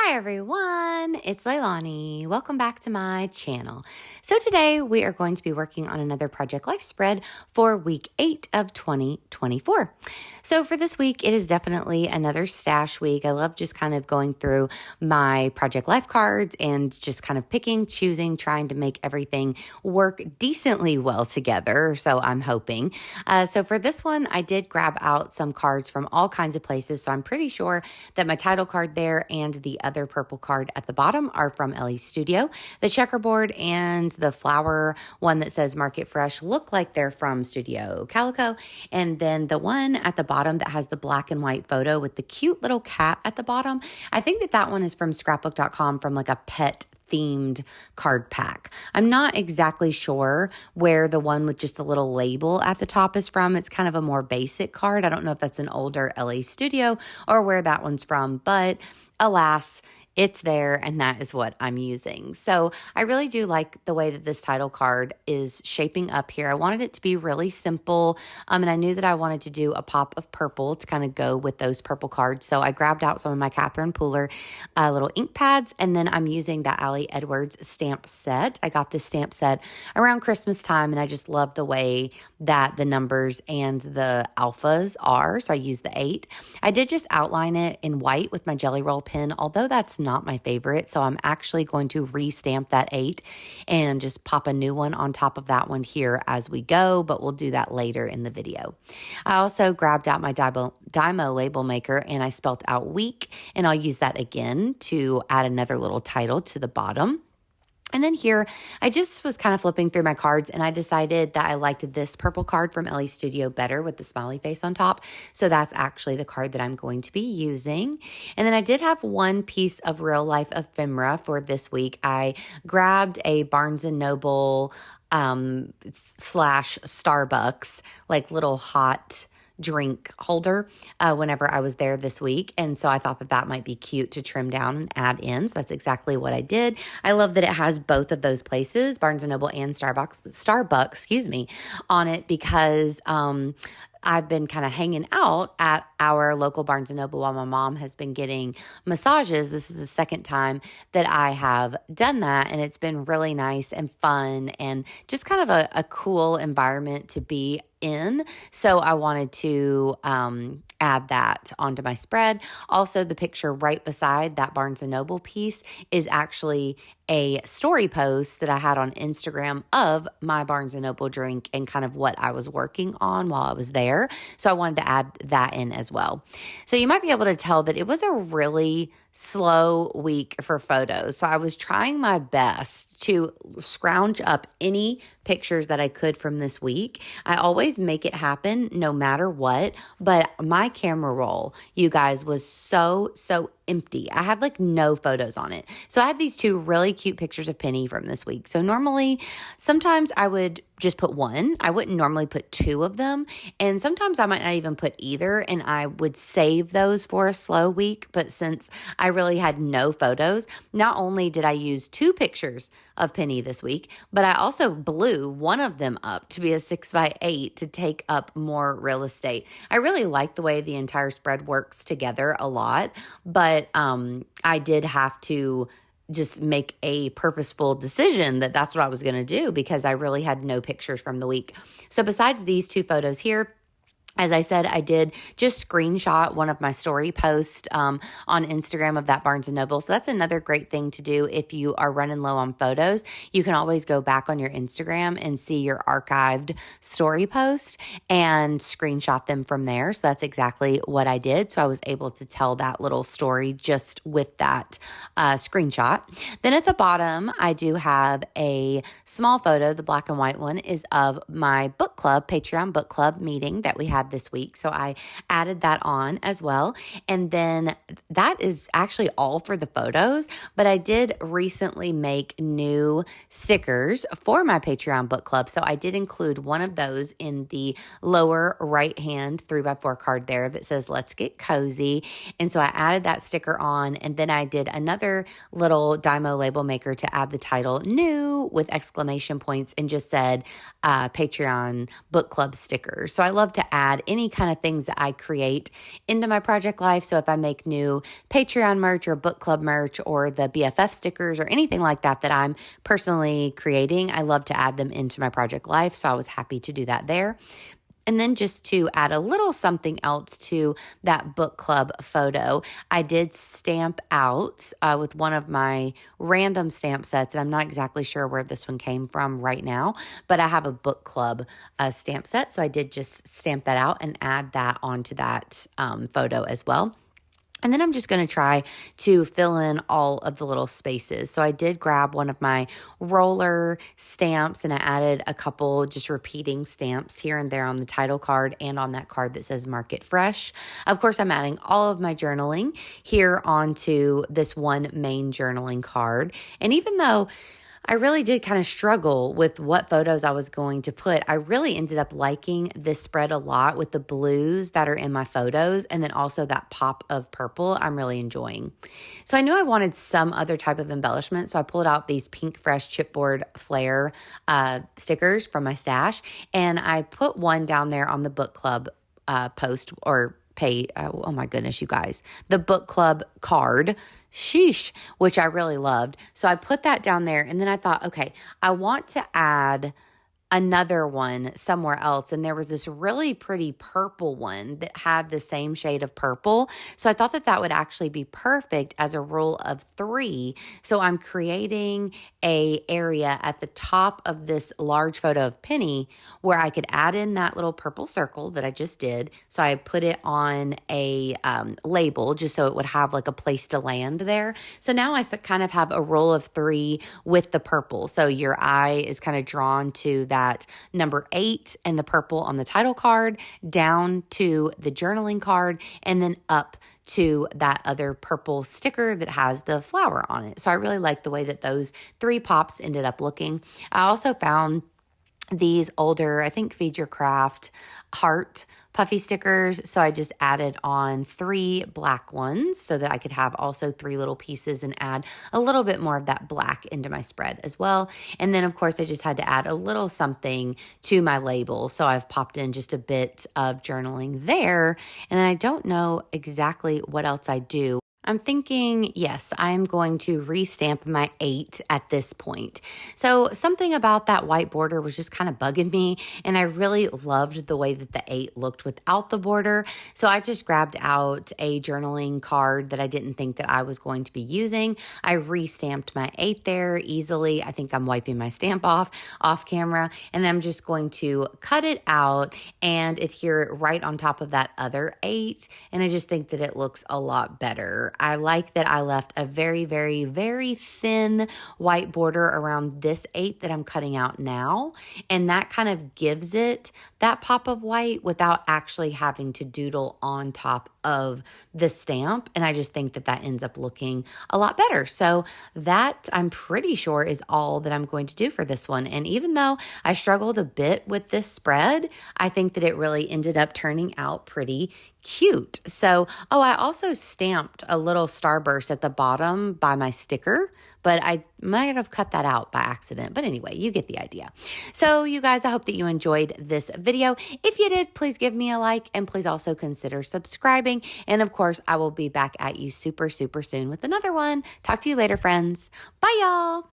Hi everyone, it's Leilani. Welcome back to my channel. So today we are going to be working on another Project Life spread for week 8 of 2024. So for this week, it is definitely another stash week. I love just kind of going through my Project Life cards and just kind of picking, choosing, trying to make everything work decently well together. So I'm hoping. So for this one, I did grab out some cards from all kinds of places. So I'm pretty sure that my title card there and the other purple card at the bottom are from Ellie's Studio. The checkerboard and the flower one that says Market Fresh look like they're from Studio Calico. And then the one at the bottom that has the black and white photo with the cute little cat at the bottom, I think that one is from scrapbook.com from like a pet themed card pack. I'm not exactly sure where the one with just the little label at the top is from. It's kind of a more basic card. I don't know if that's an older LA Studio or where that one's from, but alas, it's there, and that is what I'm using. So I really do like the way that this title card is shaping up here. I wanted it to be really simple, and I knew that I wanted to do a pop of purple to kind of go with those purple cards. So I grabbed out some of my Catherine Pooler little ink pads, and then I'm using that Allie Edwards stamp set. I got this stamp set around Christmas time, and I just love the way that the numbers and the alphas are, so I used the 8. I did just outline it in white with my Jelly Roll pen, although that's not my favorite. So I'm actually going to re-stamp that 8 and just pop a new one on top of that one here as we go, but we'll do that later in the video. I also grabbed out my Dymo label maker and I spelt out week, and I'll use that again to add another little title to the bottom. And then here, I just was kind of flipping through my cards and I decided that I liked this purple card from Ellie's Studio better with the smiley face on top. So that's actually the card that I'm going to be using. And then I did have one piece of real life ephemera for this week. I grabbed a Barnes & Noble slash Starbucks, like little hot drink holder whenever I was there this week. And so I thought that that might be cute to trim down and add in. So that's exactly what I did. I love that it has both of those places, Barnes & Noble and Starbucks, on it because I've been kind of hanging out at our local Barnes & Noble while my mom has been getting massages. This is the second time that I have done that, and it's been really nice and fun and just kind of a cool environment to be in. So I wanted to add that onto my spread. Also, the picture right beside that Barnes & Noble piece is actually a story post that I had on Instagram of my Barnes & Noble drink and kind of what I was working on while I was there. So I wanted to add that in as well. So you might be able to tell that it was a really slow week for photos. So I was trying my best to scrounge up any pictures that I could from this week. I always make it happen no matter what, but my camera roll, you guys, was so empty. I had like no photos on it. So I had these two really cute pictures of Penny from this week. So normally, sometimes I would just put one. I wouldn't normally put two of them. And sometimes I might not even put either. And I would save those for a slow week. But since I really had no photos, not only did I use 2 pictures of Penny this week, but I also blew one of them up to be a 6x8 to take up more real estate. I really like the way the entire spread works together a lot, but I did have to just make a purposeful decision that that's what I was going to do because I really had no pictures from the week. So besides these 2 photos here, as I said, I did just screenshot one of my story posts on Instagram of that Barnes & Noble. So that's another great thing to do if you are running low on photos. You can always go back on your Instagram and see your archived story post and screenshot them from there. So that's exactly what I did. So I was able to tell that little story just with that screenshot. Then at the bottom, I do have a small photo. The black and white one is of my book club, Patreon book club meeting that we had this week. So I added that on as well. And then that is actually all for the photos, but I did recently make new stickers for my Patreon book club. So I did include one of those in the lower right hand 3x4 card there that says, "Let's get cozy." And so I added that sticker on, and then I did another little Dymo label maker to add the title "new" with exclamation points and just said Patreon book club stickers. So I love to add add any kind of things that I create into my project life. So if I make new Patreon merch or book club merch or the BFF stickers or anything like that that I'm personally creating, I love to add them into my project life. So I was happy to do that there. And then just to add a little something else to that book club photo, I did stamp out with one of my random stamp sets. And I'm not exactly sure where this one came from right now, but I have a book club stamp set. So I did just stamp that out and add that onto that photo as well. And then I'm just going to try to fill in all of the little spaces. So I did grab one of my roller stamps and I added a couple just repeating stamps here and there on the title card and on that card that says Mark It Fresh. Of course, I'm adding all of my journaling here onto this one main journaling card. And even though I really did kind of struggle with what photos I was going to put, I really ended up liking this spread a lot with the blues that are in my photos and then also that pop of purple I'm really enjoying. So I knew I wanted some other type of embellishment, so I pulled out these Pink Fresh Chipboard Flare stickers from my stash, and I put one down there on the book club post or pay, oh my goodness, you guys, the book club card, sheesh, which I really loved. So I put that down there and then I thought, okay, I want to add another one somewhere else. And there was this really pretty purple one that had the same shade of purple. So I thought that that would actually be perfect as a rule of 3. So I'm creating a area at the top of this large photo of Penny where I could add in that little purple circle that I just did. So I put it on a label just so it would have like a place to land there. So now I kind of have a rule of 3 with the purple. So your eye is kind of drawn to that number 8 and the purple on the title card, down to the journaling card, and then up to that other purple sticker that has the flower on it. So I really like the way that those 3 pops ended up looking. I also found these older, I think Feed Your Craft heart puffy stickers. So I just added on 3 black ones so that I could have also 3 little pieces and add a little bit more of that black into my spread as well. And then of course I just had to add a little something to my label. So I've popped in just a bit of journaling there. And then I don't know exactly what else I do. I'm thinking, yes, I'm going to restamp my 8 at this point. So something about that white border was just kind of bugging me, and I really loved the way that the 8 looked without the border. So I just grabbed out a journaling card that I didn't think that I was going to be using. I restamped my 8 there easily. I think I'm wiping my stamp off camera, and I'm just going to cut it out and adhere it right on top of that other 8. And I just think that it looks a lot better. I like that I left a very, very, very thin white border around this 8 that I'm cutting out now. And that kind of gives it that pop of white without actually having to doodle on top of the stamp. And I just think that that ends up looking a lot better. So that I'm pretty sure is all that I'm going to do for this one. And even though I struggled a bit with this spread, I think that it really ended up turning out pretty cute. So, I also stamped a little starburst at the bottom by my sticker, but I might have cut that out by accident. But anyway, you get the idea. So you guys, I hope that you enjoyed this video. If you did, please give me a like and please also consider subscribing. And of course, I will be back at you super, super soon with another one. Talk to you later, friends. Bye, y'all.